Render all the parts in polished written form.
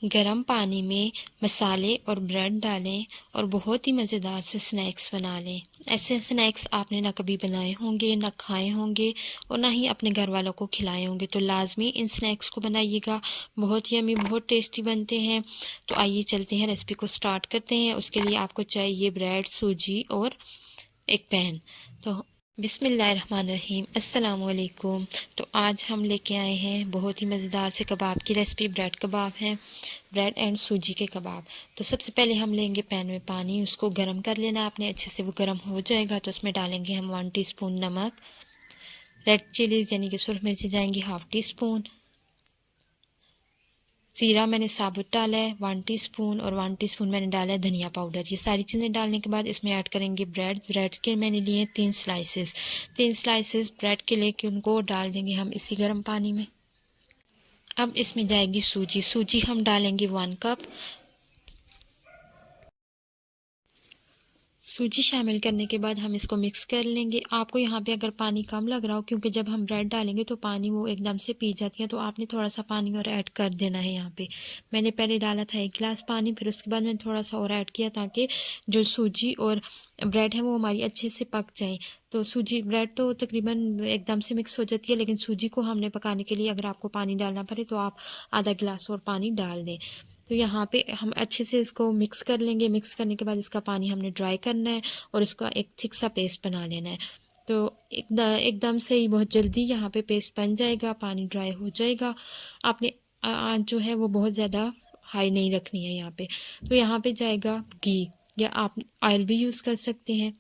गरम पानी में मसाले और ब्रेड डालें और बहुत ही मज़ेदार से स्नैक्स बना लें। ऐसे स्नैक्स आपने ना कभी बनाए होंगे, ना खाए होंगे और ना ही अपने घर वालों को खिलाए होंगे, तो लाजमी इन स्नैक्स को बनाइएगा। बहुत यम्मी, बहुत टेस्टी बनते हैं। तो आइए चलते हैं, रेसिपी को स्टार्ट करते हैं। उसके लिए आपको चाहिए ब्रेड, सूजी और एक पैन। तो बिस्मिल्लाहिर्रहमानिर्रहीम, अस्सलाम वालेकुम। तो आज हम लेके आए हैं बहुत ही मज़ेदार से कबाब की रेसिपी। ब्रेड कबाब है, ब्रेड एंड सूजी के कबाब। तो सबसे पहले हम लेंगे पैन में पानी, उसको गर्म कर लेना आपने अच्छे से। वो गर्म हो जाएगा तो उसमें डालेंगे हम 1 टीस्पून नमक। रेड चिलीज़ यानी कि सुरख मिर्ची जाएंगी 1/2 टीस्पून। ज़ीरा मैंने साबुत डाला है 1 टीस्पून और 1 टीस्पून मैंने डाला है धनिया पाउडर। ये सारी चीज़ें डालने के बाद इसमें ऐड करेंगे ब्रेड के मैंने लिए 3 स्लाइसेस ब्रेड के लेके उनको डाल देंगे हम इसी गर्म पानी में। अब इसमें जाएगी सूजी हम डालेंगे 1 कप। सूजी शामिल करने के बाद हम इसको मिक्स कर लेंगे। आपको यहाँ पे अगर पानी कम लग रहा हो, क्योंकि जब हम ब्रेड डालेंगे तो पानी वो एकदम से पी जाती है, तो आपने थोड़ा सा पानी और ऐड कर देना है। यहाँ पे मैंने पहले डाला था 1 गिलास पानी, फिर उसके बाद मैंने थोड़ा सा और ऐड किया ताकि जो सूजी और ब्रेड है वो हमारी अच्छे से पक जाए। तो सूजी ब्रेड तो तकरीबन एकदम से मिक्स हो जाती है, लेकिन सूजी को हमने पकाने के लिए अगर आपको पानी डालना पड़े तो आप आधा गिलास और पानी डाल दें। तो यहाँ पे हम अच्छे से इसको मिक्स कर लेंगे। मिक्स करने के बाद इसका पानी हमने ड्राई करना है और इसका एक थिक सा पेस्ट बना लेना है। तो एकदम से ही बहुत जल्दी यहाँ पे पेस्ट बन जाएगा, पानी ड्राई हो जाएगा। आपने आँच जो है वो बहुत ज़्यादा हाई नहीं रखनी है यहाँ पे। तो यहाँ पे जाएगा घी, या आप ऑयल भी यूज़ कर सकते हैं।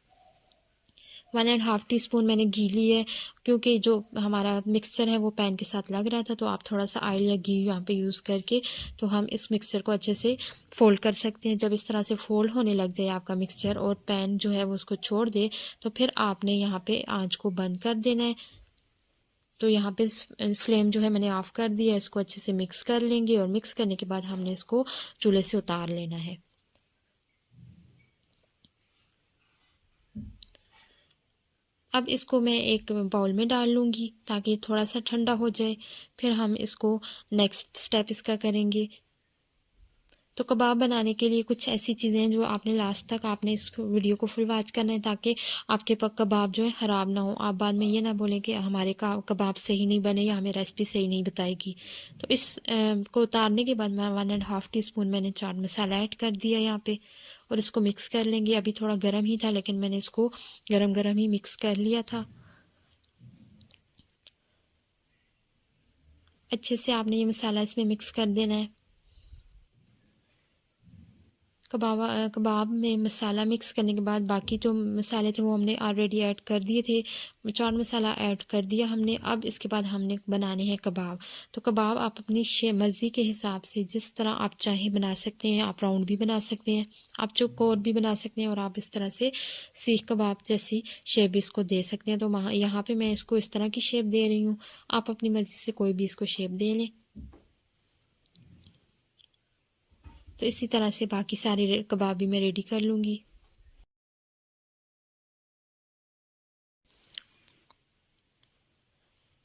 1.5 टीस्पून मैंने घी ली है, क्योंकि जो हमारा मिक्सचर है वो पैन के साथ लग रहा था, तो आप थोड़ा सा ऑयल या घी यहाँ पे यूज़ करके तो हम इस मिक्सचर को अच्छे से फ़ोल्ड कर सकते हैं। जब इस तरह से फ़ोल्ड होने लग जाए आपका मिक्सचर और पैन जो है वो उसको छोड़ दे, तो फिर आपने यहाँ पे आँच को बंद कर देना है। तो यहाँ पे फ्लेम जो है मैंने ऑफ़ कर दिया है। इसको अच्छे से मिक्स कर लेंगे और मिक्स करने के बाद हमने इसको चूल्हे से उतार लेना है। अब इसको मैं एक बाउल में डाल लूँगी ताकि थोड़ा सा ठंडा हो जाए। फिर हम इसको नेक्स्ट स्टेप इसका करेंगे। तो कबाब बनाने के लिए कुछ ऐसी चीज़ें हैं जो आपने लास्ट तक आपने इस वीडियो को फुल वॉच करना है, ताकि आपके कबाब जो है ख़राब ना हो। आप बाद में ये ना बोलें कि हमारे कबाब सही नहीं बने या हमें रेसिपी सही नहीं बताएगी। तो इस को उतारने के बाद मैं 1.5 टीस्पून मैंने चाट मसाला ऐड कर दिया यहाँ पे और इसको मिक्स कर लेंगे। अभी थोड़ा गर्म ही था, लेकिन मैंने इसको गरम ही मिक्स कर लिया था। अच्छे से आपने ये मसाला इसमें मिक्स कर देना है। कबाब में मसाला मिक्स करने के बाद बाकी जो मसाले थे वो हमने ऑलरेडी ऐड कर दिए थे। चाट मसाला ऐड कर दिया हमने। अब इसके बाद हमने बनाने हैं कबाब। तो कबाब आप अपनी मर्ज़ी के हिसाब से जिस तरह आप चाहें बना सकते हैं। आप राउंड भी बना सकते हैं, आप चौकोर भी बना सकते हैं, और आप इस तरह से सीख कबाब जैसी शेप इसको दे सकते हैं। तो यहाँ पे मैं इसको इस तरह की शेप दे रही हूँ। आप अपनी मर्ज़ी से कोई भी इसको शेप दे लें। तो इसी तरह से बाकी सारे कबाब भी मैं रेडी कर लूँगी।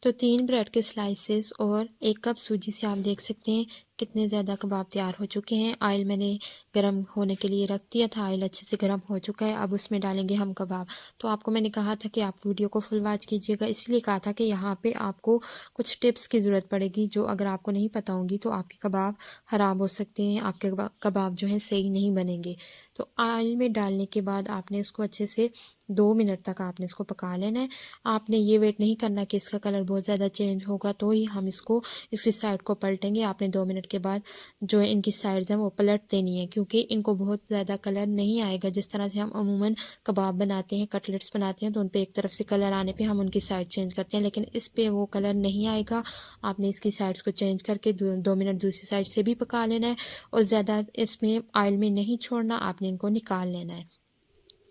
तो 3 ब्रेड के स्लाइसेस और 1 कप सूजी से आप देख सकते हैं कितने ज़्यादा कबाब तैयार हो चुके हैं। ऑयल मैंने गरम होने के लिए रख दिया था, ऑयल अच्छे से गरम हो चुका है। अब उसमें डालेंगे हम कबाब। तो आपको मैंने कहा था कि आप वीडियो को फुल वॉच कीजिएगा, इसलिए कहा था कि यहाँ पे आपको कुछ टिप्स की ज़रूरत पड़ेगी, जो अगर आपको नहीं पता होंगी तो आपके कबाब ख़राब हो सकते हैं, आपके कबाब जो हैं सही नहीं बनेंगे। तो ऑयल में डालने के बाद आपने इसको अच्छे से 2 मिनट तक आपने इसको पका लेना है। आपने ये वेट नहीं करना कि इसका कलर बहुत ज़्यादा चेंज होगा तो ही हम इसको इसकी साइड को पलटेंगे। आपने 2 मिनट के बाद जो है इनकी साइड्स हैं वो पलट देनी है, क्योंकि इनको बहुत ज़्यादा कलर नहीं आएगा। जिस तरह से हम अमूमन कबाब बनाते हैं, कटलेट्स बनाते हैं, तो उन पे एक तरफ से कलर आने पे हम उनकी साइड चेंज करते हैं, लेकिन इस पे वो कलर नहीं आएगा। आपने इसकी साइड्स को चेंज करके 2 मिनट दूसरी साइड से भी पका लेना है, और ज़्यादा इसमें ऑयल में नहीं छोड़ना, आपने इनको निकाल लेना है,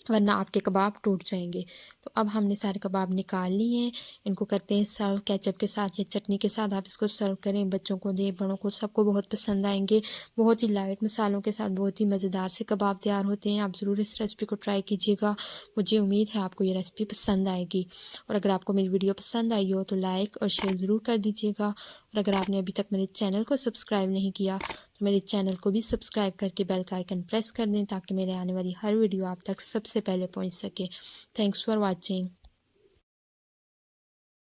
वरना आपके कबाब टूट जाएंगे। तो अब हमने सारे कबाब निकाल लिए हैं। इनको करते हैं सर्व केचप के साथ या चटनी के साथ। आप इसको सर्व करें, बच्चों को दें, बड़ों को, सबको बहुत पसंद आएंगे। बहुत ही लाइट मसालों के साथ बहुत ही मज़ेदार से कबाब तैयार होते हैं। आप ज़रूर इस रेसिपी को ट्राई कीजिएगा। मुझे उम्मीद है आपको ये रेसिपी पसंद आएगी, और अगर आपको मेरी वीडियो पसंद आई हो तो लाइक और शेयर ज़रूर कर दीजिएगा। और अगर आपने अभी तक मेरे चैनल को सब्सक्राइब नहीं किया तो मेरे चैनल को भी सब्सक्राइब करके बेल का आइकन प्रेस कर दें ताकि मेरे आने वाली हर वीडियो आप तक सबसे पहले पहुंच सके। Thanks for watching.